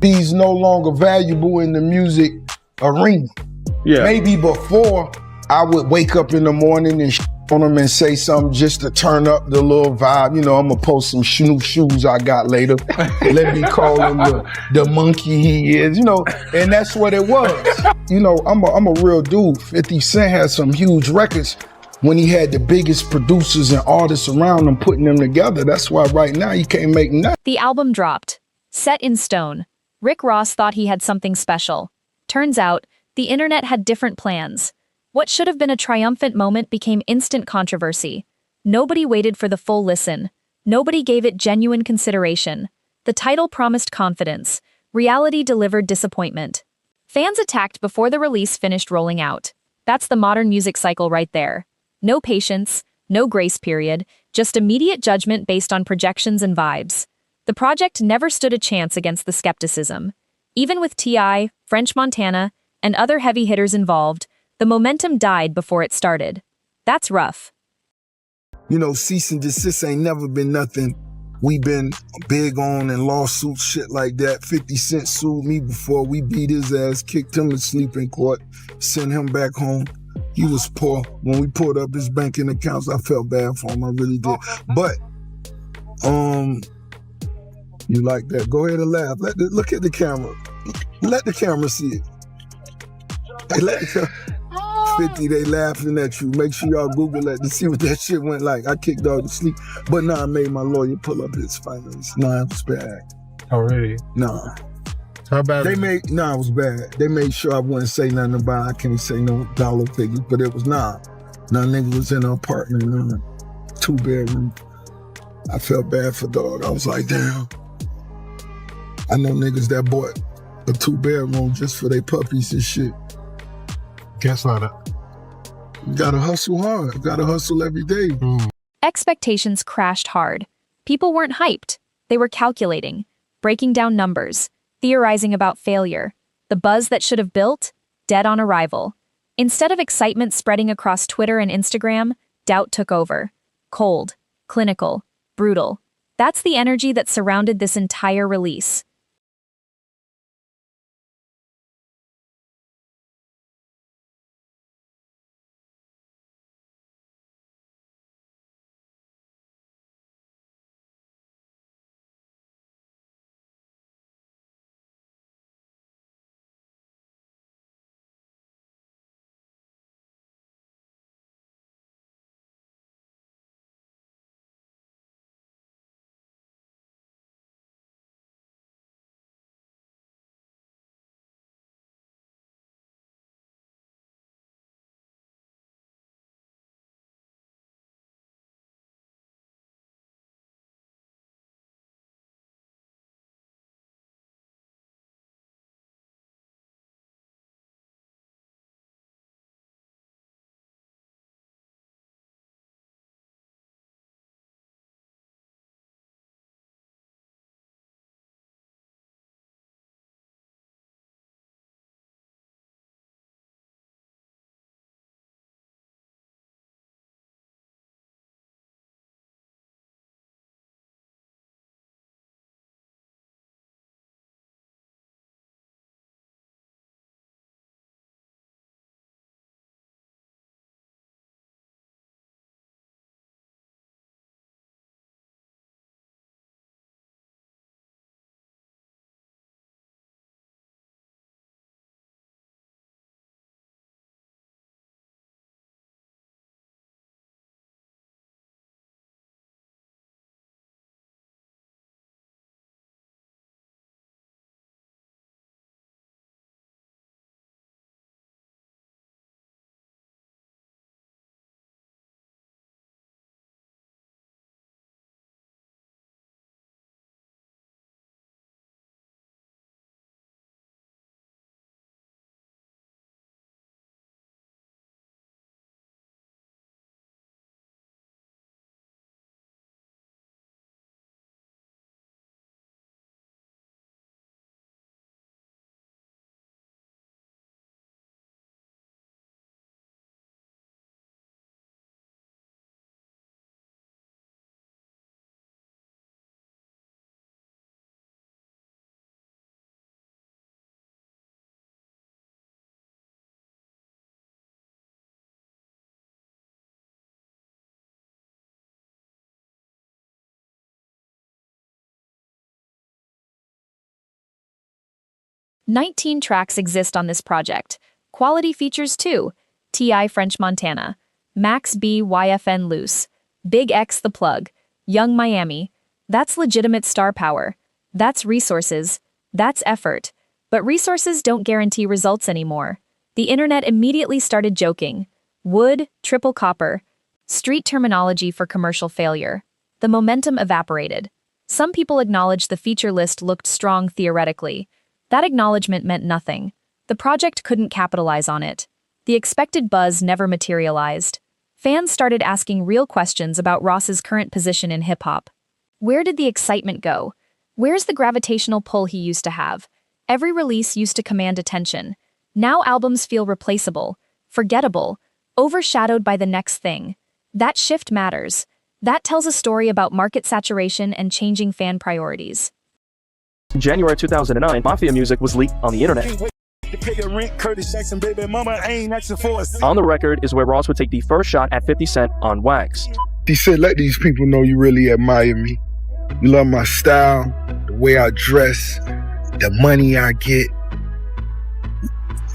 He's no longer valuable in the music arena. Yeah. Maybe before I would wake up in the morning and on him and say something just to turn up the little vibe. You know, I'm gonna post some new shoes I got later. Let me call him the monkey he is, you know, and that's what it was. You know, I'm a real dude. 50 Cent had some huge records when he had the biggest producers and artists around him putting them together. That's why right now he can't make nothing. The album dropped. Set in stone. Rick Ross thought he had something special. Turns out, the internet had different plans. What should have been a triumphant moment became instant controversy. Nobody waited for the full listen. Nobody gave it genuine consideration. The title promised confidence. Reality delivered disappointment. Fans attacked before the release finished rolling out. That's the modern music cycle right there. No patience, no grace period, just immediate judgment based on projections and vibes. The project never stood a chance against the skepticism. Even with T.I., French Montana, and other heavy hitters involved, the momentum died before it started. That's rough. You know, cease and desist ain't never been nothing we been big on, and lawsuits, shit like that. 50 Cent sued me before. We beat his ass, kicked him to sleep in court, sent him back home. He was poor. When we pulled up his banking accounts, I felt bad for him, I really did. But, you like that? Go ahead and laugh. Look at the camera. Let the camera see it. Hey, let the camera. 50, they laughing at you. Make sure y'all Google that to see what that shit went like. I kicked dog to sleep. But nah, I made my lawyer pull up his finance. Nah, it was bad. Oh, really? Nah. How bad? It was bad. They made sure I wouldn't say nothing about it. I can't say no dollar figures, but it was nah. Nigga was in an apartment, 2-bedroom. I felt bad for dog. I was like, damn. I know niggas that bought a 2-bedroom just for their puppies and shit. Guess not. You gotta hustle hard. You gotta hustle every day. Expectations crashed hard. People weren't hyped. They were calculating, breaking down numbers, theorizing about failure. The buzz that should have built, dead on arrival. Instead of excitement spreading across Twitter and Instagram, doubt took over. Cold, clinical, brutal. That's the energy that surrounded this entire release. 19 tracks exist on this project. Quality features too. T.I. French Montana, Max B. YFN Loose, Big X The Plug, Young Miami. That's legitimate star power. That's resources. That's effort. But resources don't guarantee results anymore. The internet immediately started joking. Wood, triple copper. Street terminology for commercial failure. The momentum evaporated. Some people acknowledged the feature list looked strong theoretically. That acknowledgement meant nothing. The project couldn't capitalize on it. The expected buzz never materialized. Fans started asking real questions about Ross's current position in hip-hop. Where did the excitement go? Where's the gravitational pull he used to have? Every release used to command attention. Now albums feel replaceable, forgettable, overshadowed by the next thing. That shift matters. That tells a story about market saturation and changing fan priorities. In January 2009, Mafia music was leaked on the internet. On the record is where Ross would take the first shot at 50 Cent on Wax. He said, let these people know you really admire me. You love my style, the way I dress, the money I get.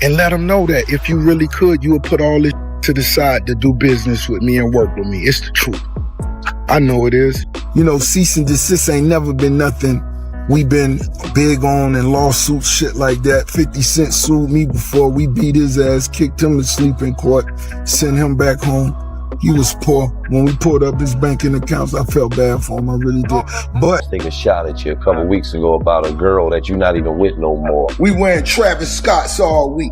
And let them know that if you really could, you would put all this to the side to do business with me and work with me. It's the truth. I know it is. You know, cease and desist ain't never been nothing we been big on, and lawsuits, shit like that. 50 Cent sued me before. We beat his ass, kicked him to sleep in court, sent him back home. He was poor. When we pulled up his banking accounts, I felt bad for him. I really did. But take a shot at you a couple weeks ago about a girl that you're not even with no more. we wearing Travis Scott's all week.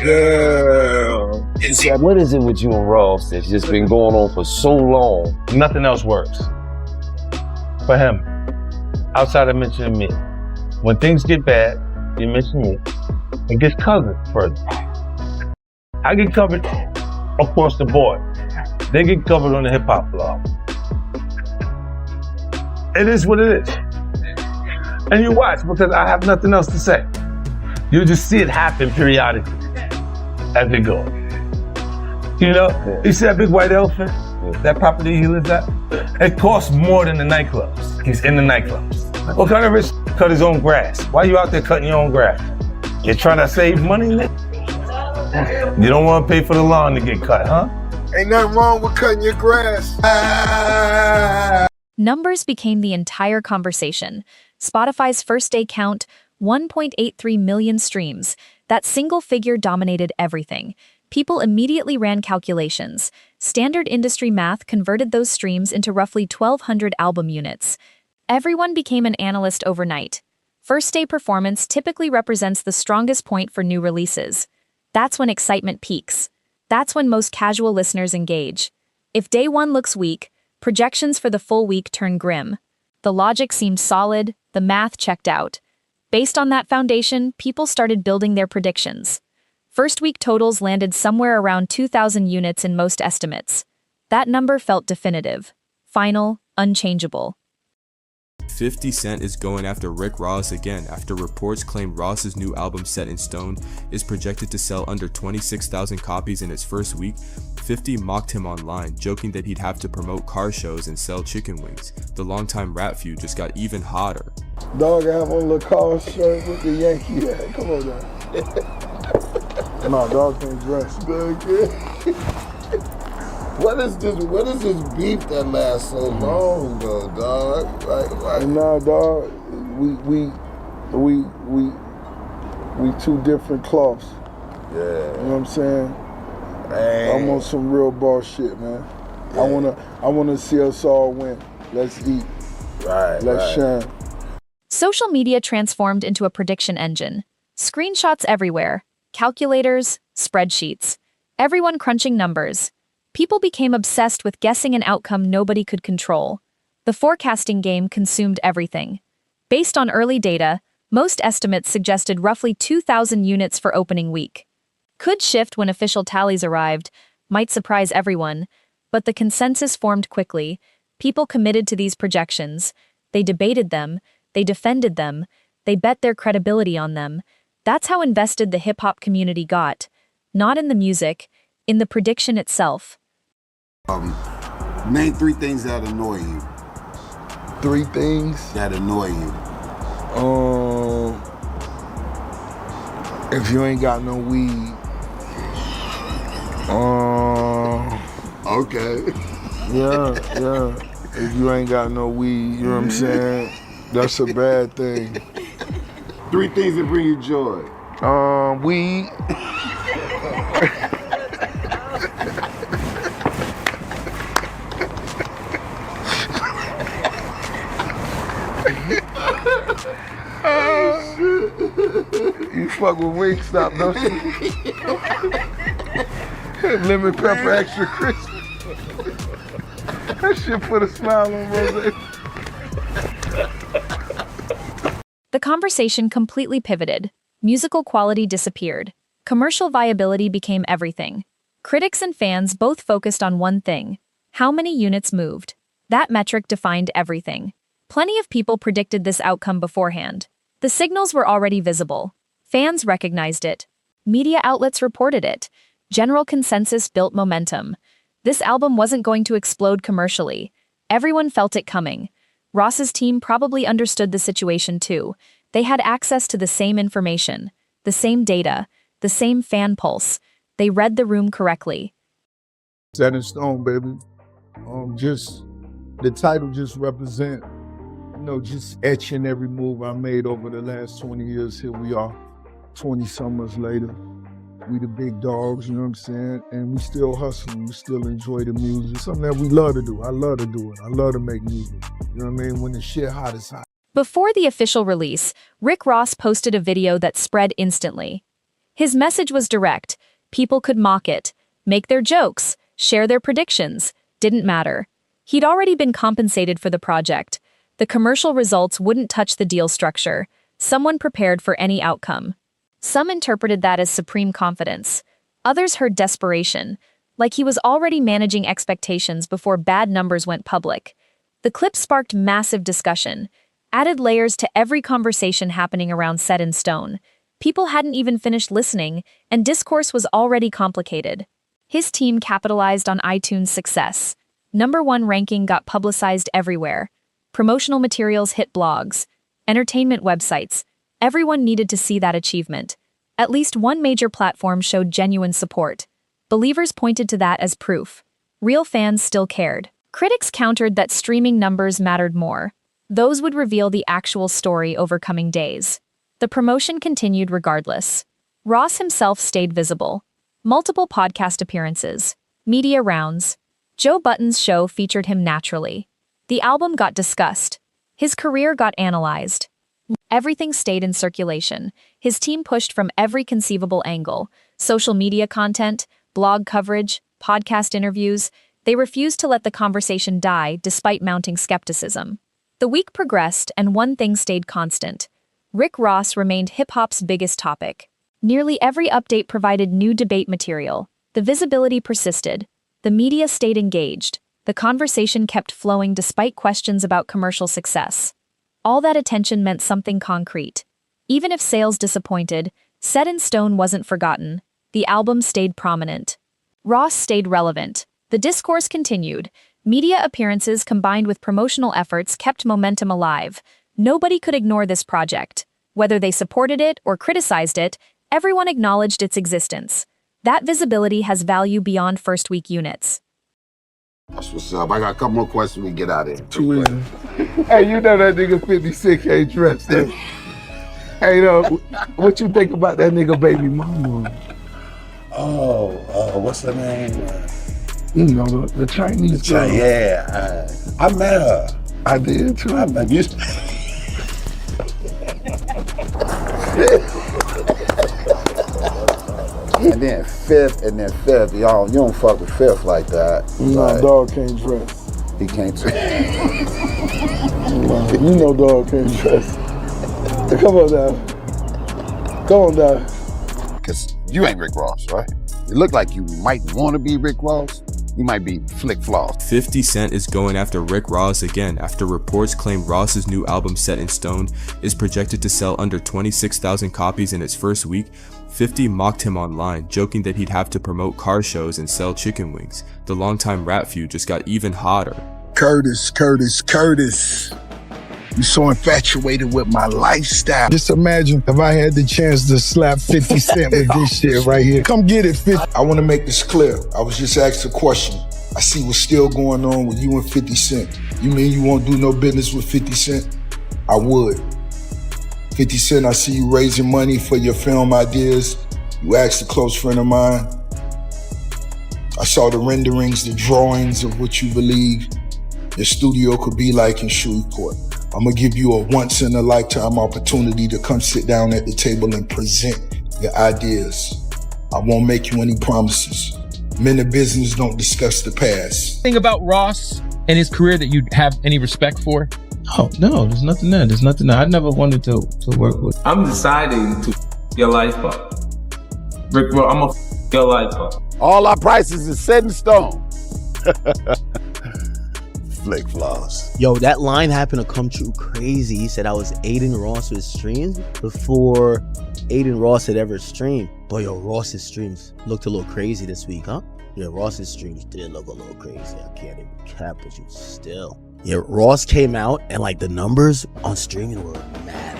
Yeah. What is it with you and Ross that's just been going on for so long? Nothing else works for him outside of mentioning me. When things get bad, you mention me. It gets covered further. I get covered across the board. They get covered on the hip hop blog. It is what it is. And you watch, because I have nothing else to say. You just see it happen periodically as it goes. You know, you see that big white elephant? That property he lives at? It costs more than the nightclubs. He's in the nightclubs. What kind of rich cut his own grass? Why are you out there cutting your own grass? You're trying to save money, Nick? You don't want to pay for the lawn to get cut, huh? Ain't nothing wrong with cutting your grass. Numbers became the entire conversation. Spotify's first-day count, 1.83 million streams. That single figure dominated everything. People immediately ran calculations. Standard industry math converted those streams into roughly 1,200 album units. Everyone became an analyst overnight. First-day performance typically represents the strongest point for new releases. That's when excitement peaks. That's when most casual listeners engage. If day one looks weak, projections for the full week turn grim. The logic seemed solid, the math checked out. Based on that foundation, people started building their predictions. First week totals landed somewhere around 2,000 units in most estimates. That number felt definitive, final, unchangeable. 50 Cent is going after Rick Ross again after reports claim Ross's new album Set in Stone is projected to sell under 26,000 copies in its first week. 50 mocked him online, joking that he'd have to promote car shows and sell chicken wings. The longtime rap feud just got even hotter. Dog, I have on the car shirt with the Yankee hat. Come on now. No, dog can't dress. What is this beef that lasts so long though, dog? Like Nah, dog, we two different cloths. Yeah. You know what I'm saying? Hey. I'm on some real ball shit, man. Yeah. I wanna see us all win. Let's eat. Let's shine. Social media transformed into a prediction engine. Screenshots everywhere, calculators, spreadsheets, everyone crunching numbers. People became obsessed with guessing an outcome nobody could control. The forecasting game consumed everything. Based on early data, most estimates suggested roughly 2,000 units for opening week. Could shift when official tallies arrived, might surprise everyone, but the consensus formed quickly. People committed to these projections. They debated them, they defended them, they bet their credibility on them. That's how invested the hip-hop community got. Not in the music, in the prediction itself. Name 3 things that annoy you. 3 things That annoy you. If you ain't got no weed, Okay. yeah. If you ain't got no weed, you know what I'm saying? That's a bad thing. 3 things that bring you joy. Weed. You fuck with Wingstop, don't you? Lemon pepper extra crispy. That shit put a smile on Rose. The conversation completely pivoted. Musical quality disappeared. Commercial viability became everything. Critics and fans both focused on one thing: how many units moved. That metric defined everything. Plenty of people predicted this outcome beforehand. The signals were already visible. Fans recognized it. Media outlets reported it. General consensus built momentum. This album wasn't going to explode commercially. Everyone felt it coming. Ross's team probably understood the situation too. They had access to the same information, the same data, the same fan pulse. They read the room correctly. Set in stone, baby. Just the title just represent, just etching every move I made over the last 20 years. Here we are, 20 summers later. We the big dogs, you know what I'm saying? And we still hustle, we still enjoy the music. Something that we love to do. I love to do it. I love to make music. You know what I mean? When the shit hot, it's hot. Before the official release, Rick Ross posted a video that spread instantly. His message was direct. People could mock it, make their jokes, share their predictions. Didn't matter. He'd already been compensated for the project. The commercial results wouldn't touch the deal structure. Someone prepared for any outcome. Some interpreted that as supreme confidence. Others heard desperation, like he was already managing expectations before bad numbers went public. The clip sparked massive discussion, added layers to every conversation happening around Set in Stone. People hadn't even finished listening, and discourse was already complicated. His team capitalized on iTunes' success. #1 ranking got publicized everywhere. Promotional materials hit blogs, entertainment websites. Everyone needed to see that achievement. At least one major platform showed genuine support. Believers pointed to that as proof. Real fans still cared. Critics countered that streaming numbers mattered more. Those would reveal the actual story over coming days. The promotion continued regardless. Ross himself stayed visible. Multiple podcast appearances, media rounds. Joe Budden's show featured him naturally. The album got discussed. His career got analyzed. Everything stayed in circulation. His team pushed from every conceivable angle: social media content, blog coverage, podcast interviews. They refused to let the conversation die despite mounting skepticism. The week progressed and one thing stayed constant. Rick Ross remained hip-hop's biggest topic. Nearly every update provided new debate material. The visibility persisted. The media stayed engaged. The conversation kept flowing despite questions about commercial success. All that attention meant something concrete. Even if sales disappointed, Set in Stone wasn't forgotten. The album stayed prominent. Ross stayed relevant. The discourse continued. Media appearances combined with promotional efforts kept momentum alive. Nobody could ignore this project. Whether they supported it or criticized it, everyone acknowledged its existence. That visibility has value beyond first-week units. That's what's up. I got a couple more questions we can get out of here. Too easy. Hey, you know that nigga 56 ain't dressed in. Hey, what you think about that nigga baby mama? What's her name? You know, the Chinese girl. Yeah, I met her. I did too. I used to. And then fifth, y'all, you don't fuck with fifth like that. No, Like, dog can't dress. he can't. You know dog can't dress. Come on now. Come on now. Because you ain't Rick Ross, right? You look like you might want to be Rick Ross. You might be Flick Floss. 50 Cent is going after Rick Ross again after reports claim Ross's new album Set in Stone is projected to sell under 26,000 copies in its first week. 50 mocked him online, joking that he'd have to promote car shows and sell chicken wings. The longtime rap feud just got even hotter. Curtis. You're so infatuated with my lifestyle. Just imagine if I had the chance to slap 50 Cent with this shit right here. Come get it, 50. I want to make this clear. I was just asked a question. I see what's still going on with you and 50 Cent. You mean you won't do no business with 50 Cent? I would. 50 Cent, I see you raising money for your film ideas. You asked a close friend of mine. I saw the renderings, the drawings of what you believe your studio could be like in Shreveport. I'm gonna give you a once-in-a-lifetime opportunity to come sit down at the table and present your ideas. I won't make you any promises. Men of business don't discuss the past. Thing about Ross and his career that you have any respect for? Oh, no, there's nothing there. There's nothing there. I never wanted to work with. I'm deciding to your life up. Rick, bro, I'm gonna your life up. All our prices is set in stone. Flick floss. Yo, that line happened to come true crazy. He said I was Aiden Ross's streams before Aiden Ross had ever streamed. But yo, Ross's streams looked a little crazy this week, huh? Yeah, Ross's streams did look a little crazy. I can't even cap it, you still. Yeah, Ross came out and like the numbers on streaming were mad.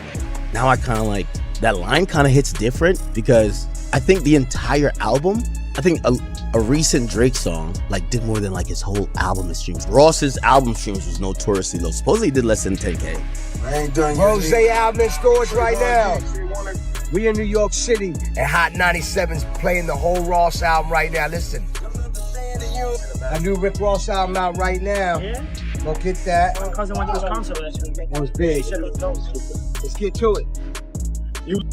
Now I kind of like, that line kind of hits different because I think the entire album, I think a recent Drake song like did more than like his whole album of streams. Ross's album streams was notoriously low. Supposedly he did less than 10K. I ain't done Rose album in stores right now. We in New York City and Hot 97's playing the whole Ross album right now. Listen, a new Rick Ross album out right now. Yeah. Go get that. My cousin went to his concert last week. It was big. Let's get to it.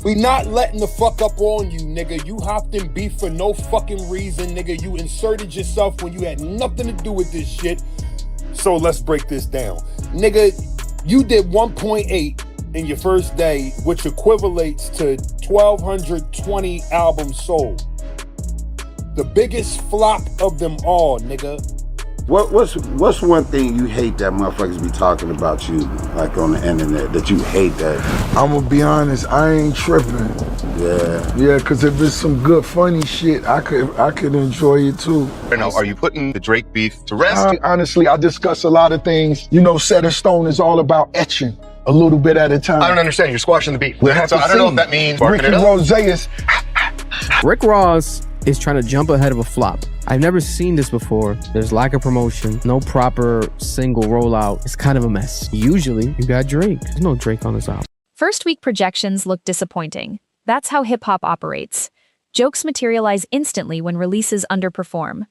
We not letting the fuck up on you, nigga. You hopped in beef for no fucking reason, nigga. You inserted yourself when you had nothing to do with this shit. So let's break this down. Nigga, you did 1.8 in your first day, which equivalates to 1,220 albums sold. The biggest flop of them all, nigga. What's one thing you hate that motherfuckers be talking about you, like on the internet, that you hate that? I'm gonna be honest, I ain't tripping. Yeah, cause if it's some good funny shit, I could enjoy it too. Now, are you putting the Drake beef to rest? Honestly, I discuss a lot of things. You know, Set in Stone is all about etching a little bit at a time. I don't understand, you're squashing the beef. We'll have so to I don't know see. if that means Ricky Rose is... Rick Ross is trying to jump ahead of a flop. I've never seen this before. There's lack of promotion, no proper single rollout. It's kind of a mess. Usually, you got Drake. There's no Drake on this album. First week projections look disappointing. That's how hip-hop operates. Jokes materialize instantly when releases underperform,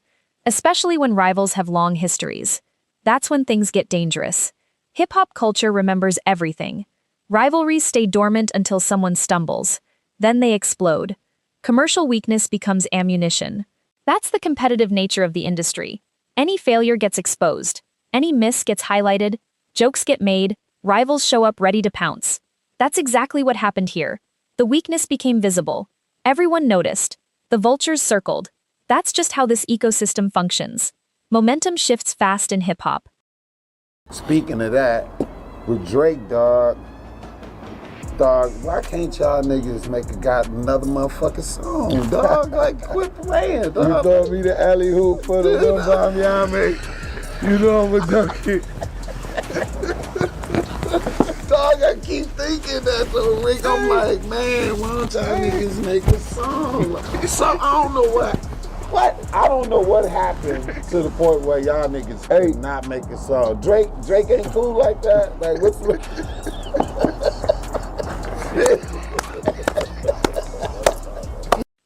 especially when rivals have long histories. That's when things get dangerous. Hip-hop culture remembers everything. Rivalries stay dormant until someone stumbles. Then they explode. Commercial weakness becomes ammunition. That's the competitive nature of the industry. Any failure gets exposed. Any miss gets highlighted. Jokes get made. Rivals show up ready to pounce. That's exactly what happened here. The weakness became visible. Everyone noticed. The vultures circled. That's just how this ecosystem functions. Momentum shifts fast in hip-hop. Speaking of that, with Drake, dog, why can't y'all niggas make another motherfucking song, dog? Like, quit playing, dog. You throw me the alley hoop for the little bomb, y'all make. You know I'm a donkey. Dog, I keep thinking that though, Rick. I'm like, man, why don't y'all niggas make a song? I don't know what. I don't know what happened to the point where y'all niggas not make a song. Drake ain't cool like that. Like, what's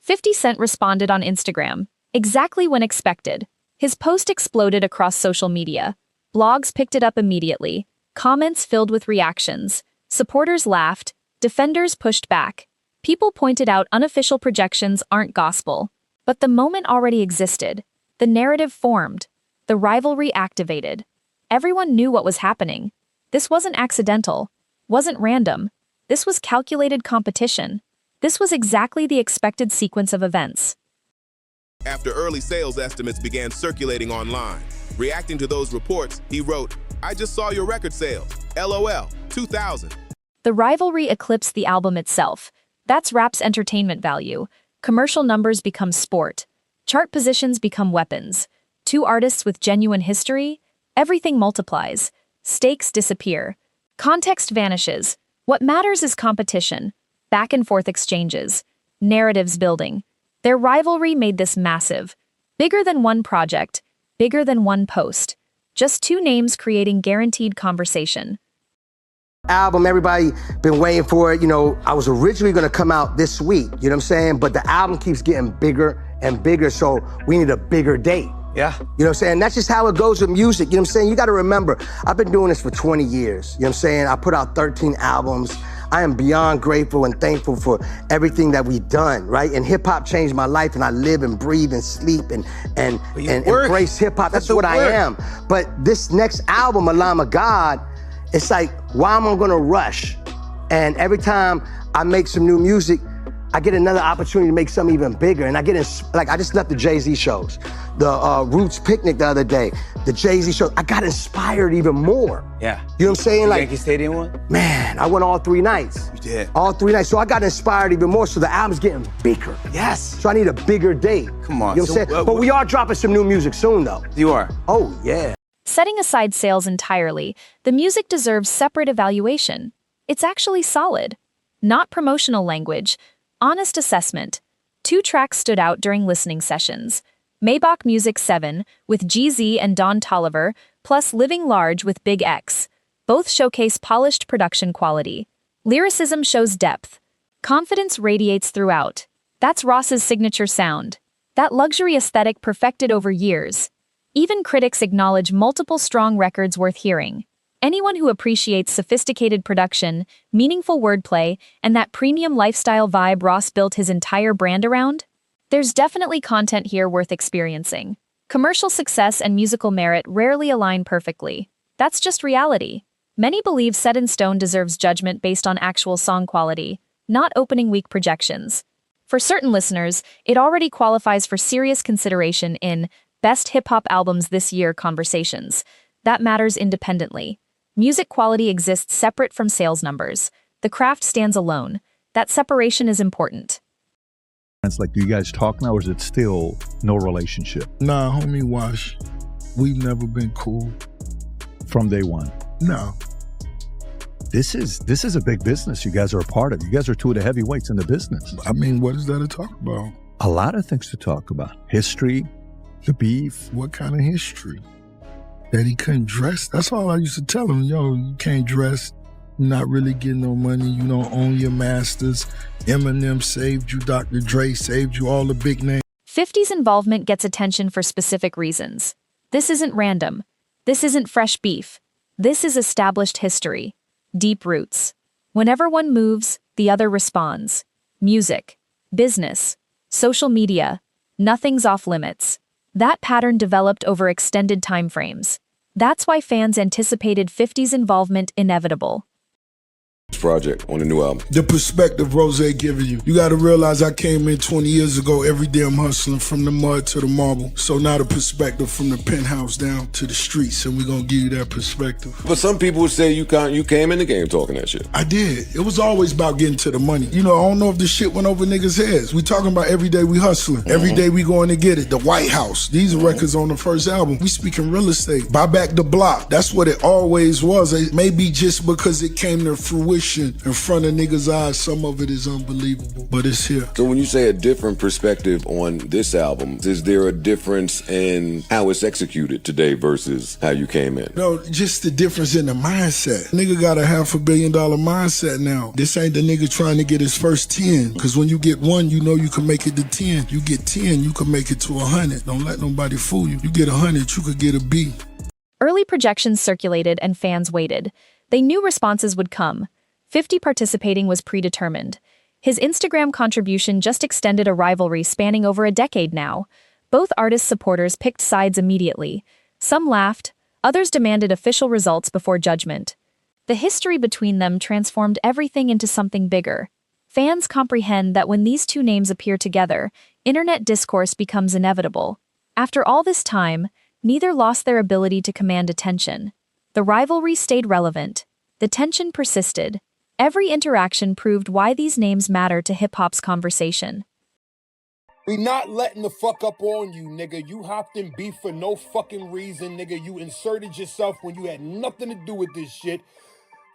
50 Cent responded on Instagram, exactly when expected. His post exploded across social media. Blogs picked it up immediately. Comments filled with reactions. Supporters laughed. Defenders pushed back. People pointed out unofficial projections aren't gospel. But the moment already existed. The narrative formed. The rivalry activated. Everyone knew what was happening. This wasn't accidental. Wasn't random. This was calculated competition. This was exactly the expected sequence of events. After early sales estimates began circulating online, reacting to those reports, he wrote, "I just saw your record sales. LOL, 2,000. The rivalry eclipsed the album itself. That's rap's entertainment value. Commercial numbers become sport. Chart positions become weapons. Two artists with genuine history, everything multiplies. Stakes disappear. Context vanishes. What matters is competition, back and forth exchanges, narratives building. Their rivalry made this massive. Bigger than one project, bigger than one post. Just two names creating guaranteed conversation. Album, everybody been waiting for it. You know, I was originally gonna come out this week, you know what I'm saying? But the album keeps getting bigger and bigger, so we need a bigger date. Yeah. You know what I'm saying? That's just how it goes with music, you know what I'm saying? You gotta remember, I've been doing this for 20 years, you know what I'm saying? I put out 13 albums. I am beyond grateful and thankful for everything that we've done, right? And hip hop changed my life, and I live and breathe and sleep and embrace hip hop. That's what I am. But this next album, Alama God, it's like, why am I gonna rush? And every time I make some new music, I get another opportunity to make something even bigger. And I get, like, I just left the Jay-Z shows, the Roots Picnic the other day, the Jay-Z show. I got inspired even more. Yeah. You know what I'm saying? Like, Yankee Stadium one? Man, I went all 3 nights. You did. All 3 nights. So I got inspired even more. So the album's getting bigger. Yes. So I need a bigger date. Come on. You know what I'm saying? But we are dropping some new music soon, though. You are? Oh, yeah. Setting aside sales entirely, the music deserves separate evaluation. It's actually solid. Not promotional language, honest assessment. 2 tracks stood out during listening sessions. Maybach Music 7 with GZ and Don Toliver, plus Living Large with Big X. Both showcase polished production quality. Lyricism shows depth. Confidence radiates throughout. That's Ross's signature sound. That luxury aesthetic perfected over years. Even critics acknowledge multiple strong records worth hearing. Anyone who appreciates sophisticated production, meaningful wordplay, and that premium lifestyle vibe Ross built his entire brand around, there's definitely content here worth experiencing. Commercial success and musical merit rarely align perfectly. That's just reality. Many believe Set in Stone deserves judgment based on actual song quality, not opening week projections. For certain listeners, it already qualifies for serious consideration in Best Hip-Hop Albums This Year conversations. That matters independently. Music quality exists separate from sales numbers. The craft stands alone. That separation is important. It's like, do you guys talk now, or is it still no relationship? Nah, homie, Wash. We've never been cool. From day one? No. This is a big business you guys are a part of. You guys are 2 of the heavyweights in the business. I mean, what is there to talk about? A lot of things to talk about. History, the beef. What kind of history? That he couldn't dress? That's all I used to tell him. Yo, you can't dress. You're not really getting no money. You don't own your masters. Eminem saved you. Dr. Dre saved you. All the big names. 50's involvement gets attention for specific reasons. This isn't random. This isn't fresh beef. This is established history. Deep roots. Whenever one moves, the other responds. Music, business, social media, nothing's off limits. That pattern developed over extended timeframes. That's why fans anticipated 50's involvement inevitable. Project on the new album. The perspective Rose giving you. You gotta realize I came in 20 years ago, every day I'm hustling from the mud to the marble. So now the perspective from the penthouse down to the streets, and we're gonna give you that perspective. But some people would say you came in the game talking that shit. I did. It was always about getting to the money. You know, I don't know if this shit went over niggas' heads. We talking about every day we hustling. Every day we going to get it. The White House. These are records on the first album. We speaking real estate. Buy back the block. That's what it always was. It maybe just because it came to fruition in front of niggas' eyes, some of it is unbelievable, but it's here. So when you say a different perspective on this album, is there a difference in how it's executed today versus how you came in? No, just the difference in the mindset. Nigga got a $500 million mindset now. This ain't the nigga trying to get his first 10, because when you get 1, you know you can make it to 10. You get 10, you can make it to 100. Don't let nobody fool you. You get 100, you could get a B. Early projections circulated and fans waited. They knew responses would come. 50 participating was predetermined. His Instagram contribution just extended a rivalry spanning over a decade now. Both artists' supporters picked sides immediately. Some laughed, others demanded official results before judgment. The history between them transformed everything into something bigger. Fans comprehend that when these 2 names appear together, internet discourse becomes inevitable. After all this time, neither lost their ability to command attention. The rivalry stayed relevant. The tension persisted. Every interaction proved why these names matter to hip-hop's conversation. We not letting the fuck up on you, nigga. You hopped in beef for no fucking reason, nigga. You inserted yourself when you had nothing to do with this shit.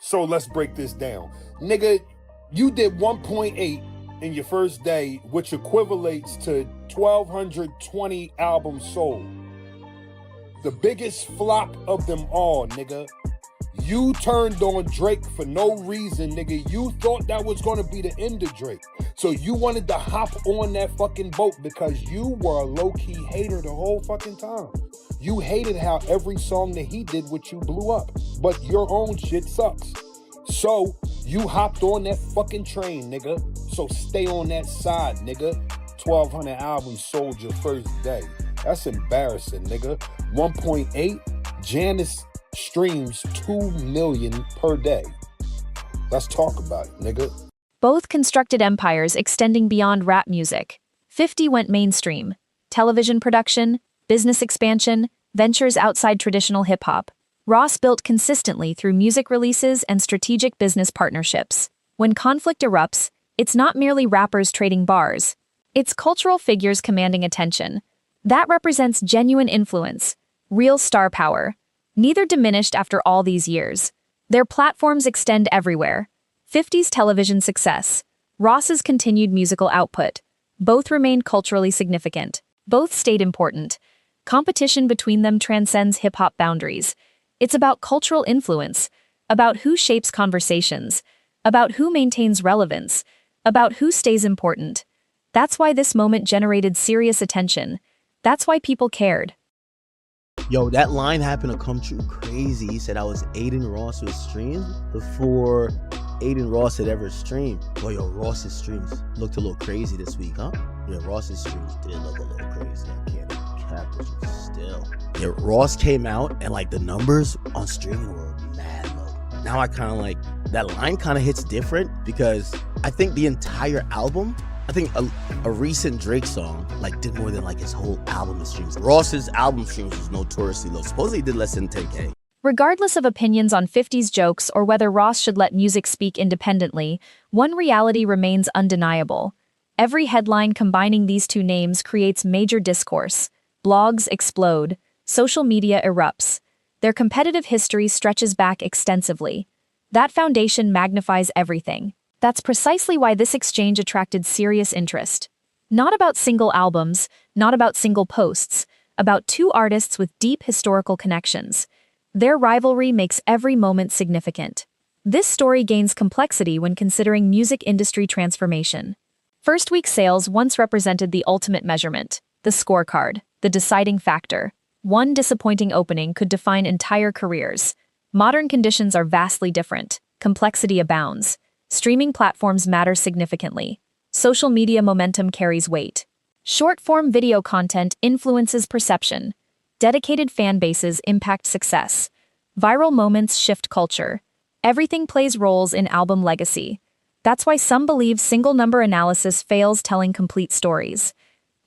So let's break this down. Nigga, you did 1.8 in your first day, which equivalates to 1,220 albums sold. The biggest flop of them all, nigga. You turned on Drake for no reason, nigga. You thought that was gonna be the end of Drake. So you wanted to hop on that fucking boat because you were a low-key hater the whole fucking time. You hated how every song that he did with you blew up, but your own shit sucks. So you hopped on that fucking train, nigga. So stay on that side, nigga. 1,200 albums sold your first day. That's embarrassing, nigga. 1.8, Janice streams 2 million per day. Let's talk about it, nigga. Both constructed empires extending beyond rap music. 50 went mainstream. Television production, business expansion, ventures outside traditional hip-hop. Ross built consistently through music releases and strategic business partnerships. When conflict erupts, it's not merely rappers trading bars. It's cultural figures commanding attention. That represents genuine influence, real star power. Neither diminished after all these years. Their platforms extend everywhere. 50's television success, Ross's continued musical output. Both remained culturally significant. Both stayed important. Competition between them transcends hip-hop boundaries. It's about cultural influence, about who shapes conversations, about who maintains relevance, about who stays important. That's why this moment generated serious attention. That's why people cared. Yo, that line happened to come true crazy. He said I was Aiden Ross with streams before Aiden Ross had ever streamed. Well, yo, Ross's streams looked a little crazy this week, huh? Yeah, Ross's streams did look a little crazy. I can't cap with you still. Yeah, Ross came out and like the numbers on streaming were mad low. Now I kind of like, that line kind of hits different because I think the entire album, I think a recent Drake song like did more than like his whole album of streams. Ross's album streams was notoriously low. Supposedly he did less than 10K. Regardless of opinions on 50's jokes or whether Ross should let music speak independently, one reality remains undeniable. Every headline combining these two names creates major discourse. Blogs explode. Social media erupts. Their competitive history stretches back extensively. That foundation magnifies everything. That's precisely why this exchange attracted serious interest. Not about single albums, not about single posts, about two artists with deep historical connections. Their rivalry makes every moment significant. This story gains complexity when considering music industry transformation. First week sales once represented the ultimate measurement, the scorecard, the deciding factor. One disappointing opening could define entire careers. Modern conditions are vastly different. Complexity abounds. Streaming platforms matter significantly. Social media momentum carries weight. Short-form video content influences perception. Dedicated fan bases impact success. Viral moments shift culture. Everything plays roles in album legacy. That's why some believe single-number analysis fails telling complete stories.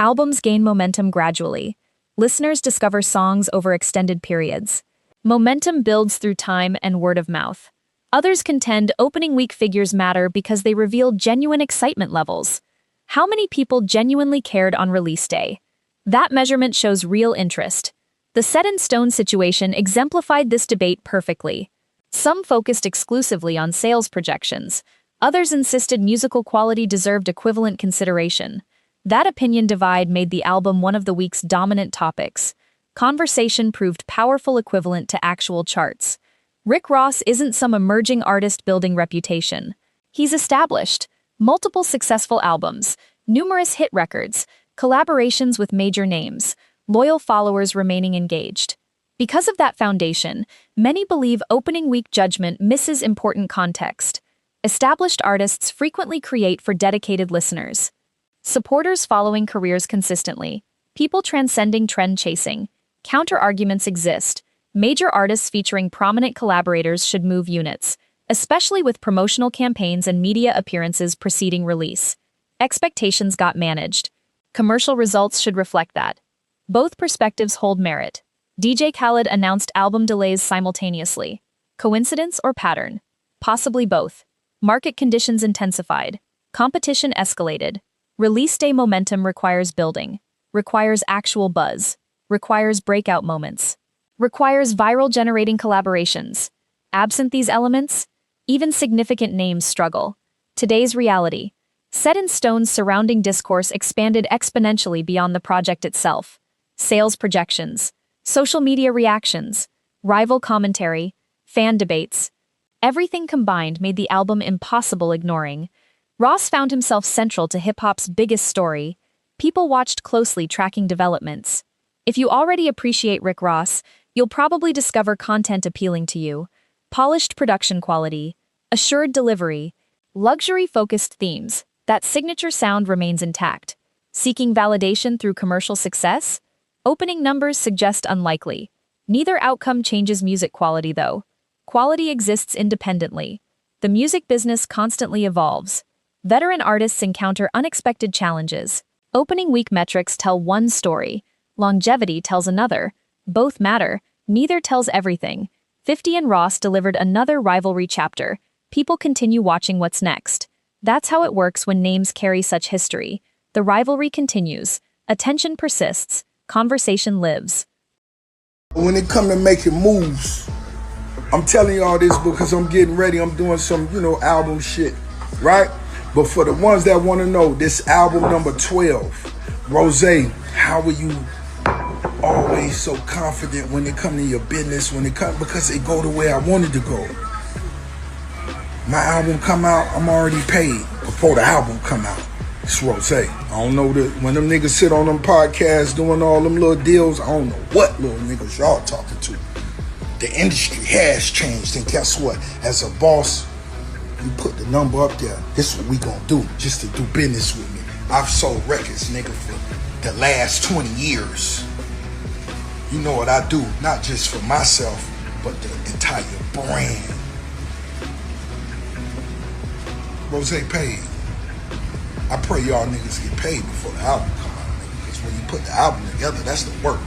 Albums gain momentum gradually. Listeners discover songs over extended periods. Momentum builds through time and word of mouth. Others contend opening week figures matter because they reveal genuine excitement levels. How many people genuinely cared on release day? That measurement shows real interest. The Set in Stone situation exemplified this debate perfectly. Some focused exclusively on sales projections. Others insisted musical quality deserved equivalent consideration. That opinion divide made the album one of the week's dominant topics. Conversation proved powerful equivalent to actual charts. Rick Ross isn't some emerging artist building reputation. He's established. Multiple successful albums, numerous hit records, collaborations with major names, loyal followers remaining engaged. Because of that foundation, many believe opening week judgment misses important context. Established artists frequently create for dedicated listeners. Supporters following careers consistently. People transcending trend chasing. Counter-arguments exist. Major artists featuring prominent collaborators should move units, especially with promotional campaigns and media appearances preceding release. Expectations got managed. Commercial results should reflect that. Both perspectives hold merit. DJ Khaled announced album delays simultaneously. Coincidence or pattern? Possibly both. Market conditions intensified. Competition escalated. Release day momentum requires building. Requires actual buzz. Requires breakout moments. Requires viral generating collaborations. Absent these elements, Even significant names struggle. Today's reality. Set in Stone's surrounding discourse expanded exponentially beyond the project itself. Sales projections, social media reactions, rival commentary, fan debates. Everything combined made the album impossible ignoring. Ross found himself central to hip-hop's biggest story. People watched closely, tracking developments. If you already appreciate Rick Ross, you'll probably discover content appealing to you. Polished production quality, assured delivery, luxury-focused themes. That signature sound remains intact. Seeking validation through commercial success? Opening numbers suggest unlikely. Neither outcome changes music quality, though. Quality exists independently. The music business constantly evolves. Veteran artists encounter unexpected challenges. Opening week metrics tell one story. Longevity tells another. Both matter. Neither tells everything. 50 and Ross delivered another rivalry chapter. People continue watching what's next. That's how it works when names carry such history. The rivalry continues. Attention persists. Conversation lives. When it come to making moves, I'm telling y'all this because I'm getting ready. I'm doing some, album shit, right? But for the ones that want to know, this album number 12, Rose, how are you always so confident when it come to your business, because it go the way I wanted to go? My album come out, I'm already paid before the album come out. It's Rose. I don't know when them niggas sit on them podcasts doing all them little deals, I don't know what little niggas y'all talking to. The industry has changed, and guess what? As a boss, you put the number up there. This is what we gonna do, just to do business with me. I've sold records, nigga, for the last 20 years. You know what I do, not just for myself, but the entire brand. Rose paid. I pray y'all niggas get paid before the album come out, nigga, because when you put the album together, that's the work.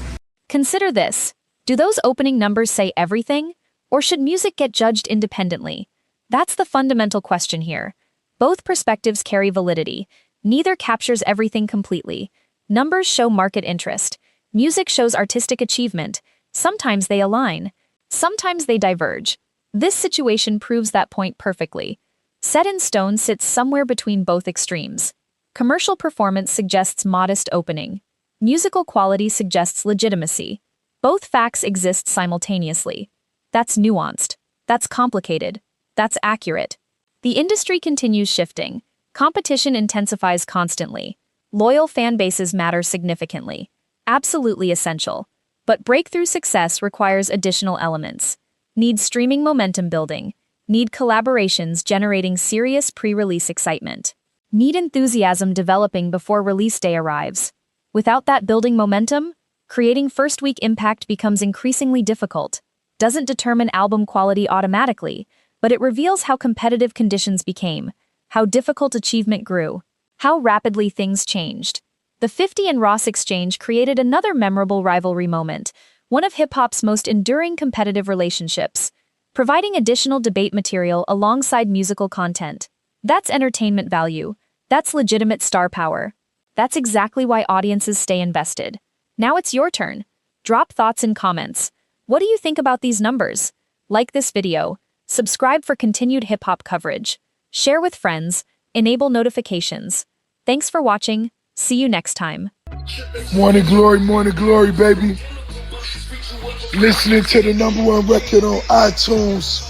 Consider this. Do those opening numbers say everything? Or should music get judged independently? That's the fundamental question here. Both perspectives carry validity. Neither captures everything completely. Numbers show market interest. Music shows artistic achievement. Sometimes they align. Sometimes they diverge. This situation proves that point perfectly. Set in Stone sits somewhere between both extremes. Commercial performance suggests modest opening. Musical quality suggests legitimacy. Both facts exist simultaneously. That's nuanced. That's complicated. That's accurate. The industry continues shifting. Competition intensifies constantly. Loyal fan bases matter significantly. Absolutely essential. But breakthrough success requires additional elements. Need streaming momentum building. Need collaborations generating serious pre-release excitement. Need enthusiasm developing before release day arrives. Without that building momentum, creating first-week impact becomes increasingly difficult. Doesn't determine album quality automatically, but it reveals how competitive conditions became, how difficult achievement grew, how rapidly things changed. The 50 and Ross exchange created another memorable rivalry moment, one of hip-hop's most enduring competitive relationships, providing additional debate material alongside musical content. That's entertainment value. That's legitimate star power. That's exactly why audiences stay invested. Now it's your turn. Drop thoughts in comments. What do you think about these numbers? Like this video, subscribe for continued hip-hop coverage, share with friends, enable notifications. Thanks for watching. See you next time. Morning glory, baby. Listening to the #1 record on iTunes.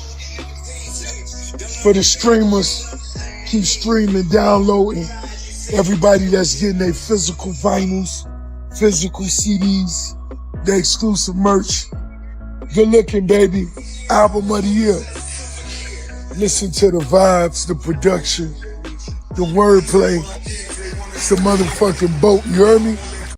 For the streamers, keep streaming, downloading. Everybody that's getting their physical vinyls, physical CDs, their exclusive merch. Good looking, baby. Album of the year. Listen to the vibes, the production, the wordplay. It's a motherfucking boat, you heard me?